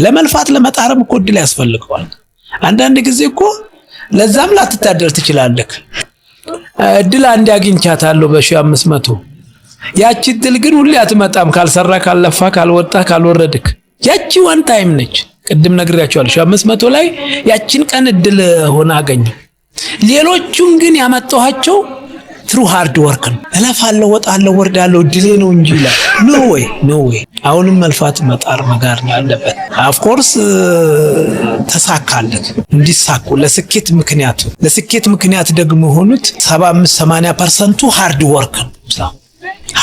ለመልፋት ለመጣረም እኮ እድል ያስፈልገዋል። አንዳንድ ጊዜ እኮ ለዛም ላትታደር ትችላለህ። እድል አንድ አግኝቻታለሁ በ1500 ያቺ እድል ግን ሁሌ አትመጣም ካልሰራ ካልለፋ ካልወጣ ካልወረድክ። ያቺ ዋን ታይም ነች። ቅድም ነግሬያቸዋለሁ 1500 ላይ ያቺን ቀን እድል ሆነ አገኘ። ሌሎቹን ግን ያመጣኋቸው ትሩ ሃርድ ወርክ ነው። እለፋለሁ ወጣለሁ ወርዳለሁ እድሌ ነው እንጂ ይላል። ኖ ዌይ አሁንም መልፋት መጣር መጋር ነው ያለበት። ኦፍ ኮርስ ተሳካለት እንዲሳኩ ለስኬት ምክንያት ደግሞ ሆኑት 75-80% ሃርድ ወርክ ነው።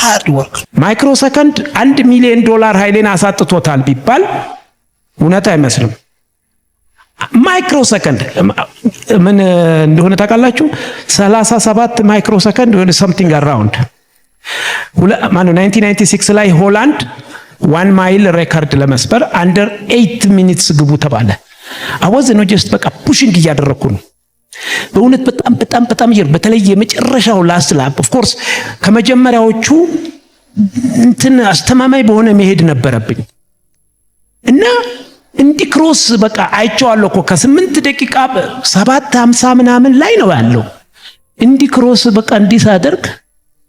ሃርድ ወርክ ማይክሮ ሰከንድ $1 ሚሊዮን ኃይሌን አሳጥቶታል ቢባል እውነት አይመስልም። ማይክሮ ሰከንድ ምን እንደሆነ ታውቃላችሁ? 37 ማይክሮ ሰከንድ ወይ something around 1996 ላይ ሆላንድ 1 ማይል ሬከርድ ለመስበር under 8 minutes ግቡ ተባለ። አወዝ ነው ጀስት በቃ ፑሽንግ እያደረኩ ነው። በእውነት በጣም በተለይ የመጨረሻው ላስት ላፕ ኦፍ ኮርስ ከመጀመሪያዎቹ እንትን አስተማማኝ በሆነ መሄድ ነበረብኝ እና እንዲ ክሮስ በቃ አይቼዋለሁ እኮ ከ8 ደቂቃ 7:50 ምናምን ላይ ነው ያለው። እንዲ ክሮስ በቃ እንዲ ሳደርግ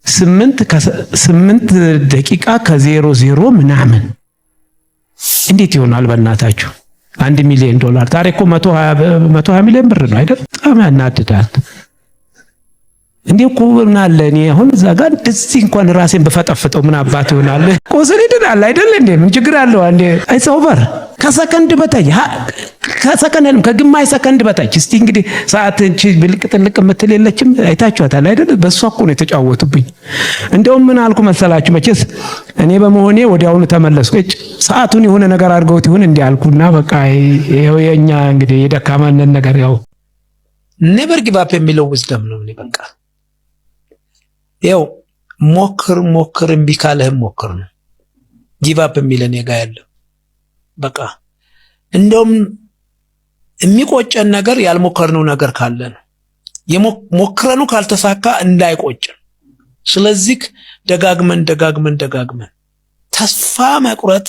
8 ደቂቃ ከ00 ምናምን እንዴት ይሆናል በእናታችሁ? $1 ሚሊዮን ታሪክ እኮ 120 ሚሊዮን ብር ነው አይደል? በጣም ያናድዳል። እንዴ እኮ ምናለ እኔ አሁን እዛ ጋር እንደዚህ እንኳን ራሴን በፈጠፍጠው ምን አባት ይሆናል? ቆሰል ይደዳል አይደል እንዴ? ምን ችግር አለው? አንዴ አይስ ኦቨር ከሰከንድ በታች ከሰከንድም ከግማሽ ሰከንድ በታች። እስቲ እንግዲህ ሰዓት እንቺ ብልቅ ጥልቅ ምትል የለችም አይታችኋታል አይደል? በሷ እኮ ነው የተጫወቱብኝ። እንደውም ምን አልኩ መሰላችሁ? መቼስ እኔ በመሆኔ ወዲያውኑ ተመለስኩ። ሰዓቱን የሆነ ነገር አድርገውት ይሁን እንዴ አልኩና በቃ ይሄው የኛ እንግዲህ የደካማነን ነገር ያው ኔቨር ጊቭ አፕ የሚለው ዊዝደም ነው። በቃ ያው ሞክር እምቢ ካለህ ሞክር ነው። ጊቭ አፕ የሚለን የጋ ያለው በቃ እንደውም የሚቆጨን ነገር ያልሞከርነው ነገር ካለ ነው። የሞክረኑ ካልተሳካ እንዳይቆጭን። ስለዚህ ደጋግመን ተስፋ መቁረጥ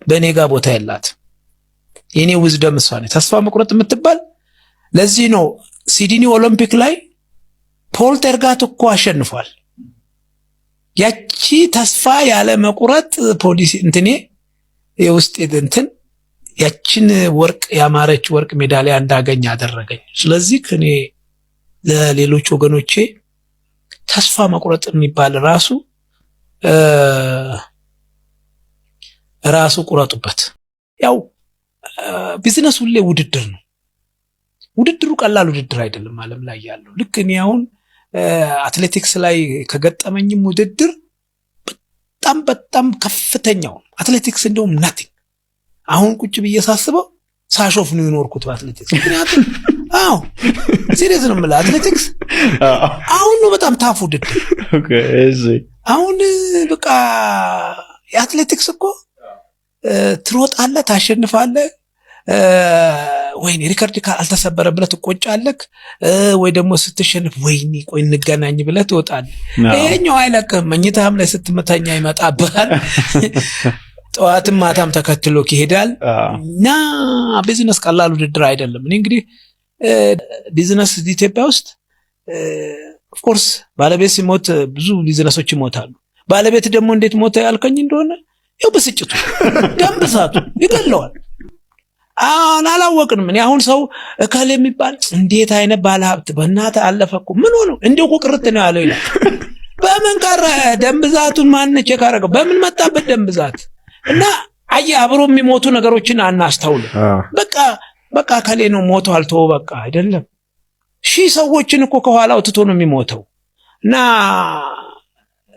በኔ ጋር ቦታ የላት። የኔ ዊዝደም እሷ ነው ተስፋ መቁረጥ የምትባል። ለዚህ ነው ሲድኒ ኦሎምፒክ ላይ ፖል ተርጋት እኮ አሸንፏል። ያቺ ተስፋ ያለ መቁረጥ ፖሊሲ እንትኔ የውስጥ እንትን ያቺን ወርቅ ያማረች ወርቅ ሜዳሊያ እንዳገኝ አደረገኝ። ስለዚህ እኔ ለሌሎች ወገኖቼ ተስፋ መቁረጥ የሚባል ራሱ ቁረጡበት። ያው ቢዝነስ ሁሌ ውድድር ነው። ውድድሩ ቀላል ውድድር አይደለም ዓለም ላይ ያለው። ልክ እኔ አሁን አትሌቲክስ ላይ ከገጠመኝም ውድድር በጣም ከፍተኛው አትሌቲክስ እንደውም ናቲንግ። አሁን ቁጭ ብዬ ሳስበው ሳሾፍ ነው የኖርኩት በአትሌቲክስ። ምክንያቱም ሲሪየስ ነው የምልህ አትሌቲክስ አሁን ነው በጣም ታፍ ውድድር። አሁን በቃ የአትሌቲክስ እኮ ትሮጣለህ፣ ታሸንፋለህ፣ ወይኔ ሪከርድ አልተሰበረም ብለህ ትቆጫለህ፣ ወይ ደግሞ ስትሸንፍ ወይኔ ቆይ እንገናኝ ብለህ ትወጣለህ። ይሄኛው አይለቅህም። መኝታህም ላይ ስትመተኛ ይመጣብሃል። ጠዋትም ማታም ተከትሎክ ይሄዳል። እና ቢዝነስ ቀላል ውድድር አይደለም። እኔ እንግዲህ ቢዝነስ ኢትዮጵያ ውስጥ ኦፍ ኮርስ ባለቤት ሲሞት ብዙ ቢዝነሶች ይሞታሉ። ባለቤት ደግሞ እንዴት ሞተ ያልከኝ እንደሆነ ያው በስጭቱ ደም ብዛቱ ይገለዋል። አላወቅንም። እኔ አሁን ሰው እከሌ የሚባል እንዴት አይነት ባለሀብት በእናትህ አለፈኩ ምን ሆኖ እንደው ቁርጥ ነው ያለው ይላል። በምን ቀረ? ደም ብዛቱን ማን ቼክ አደረገው? በምን መጣበት ደም ብዛት? እና አብሮ የሚሞቱ ነገሮችን አናስተውልም። በቃ ከሌ ነው ሞቷል ተው በቃ አይደለም። ሺህ ሰዎችን እኮ ከኋላው ትቶ ነው የሚሞተው። እና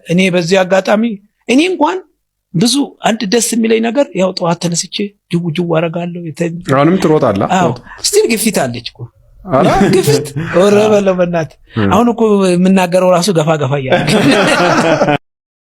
እኔ በዚህ አጋጣሚ እኔ እንኳን ብዙ አንድ ደስ የሚለኝ ነገር ያው ጠዋት ተነስቼ ጅው አረጋለሁ። አሁንም ትሮጣለህ? አዎ ስቲል ግፊት አለች እኮ ግፊት ወረበለ በእናትህ። አሁን እኮ የምናገረው ራሱ ገፋ እያለ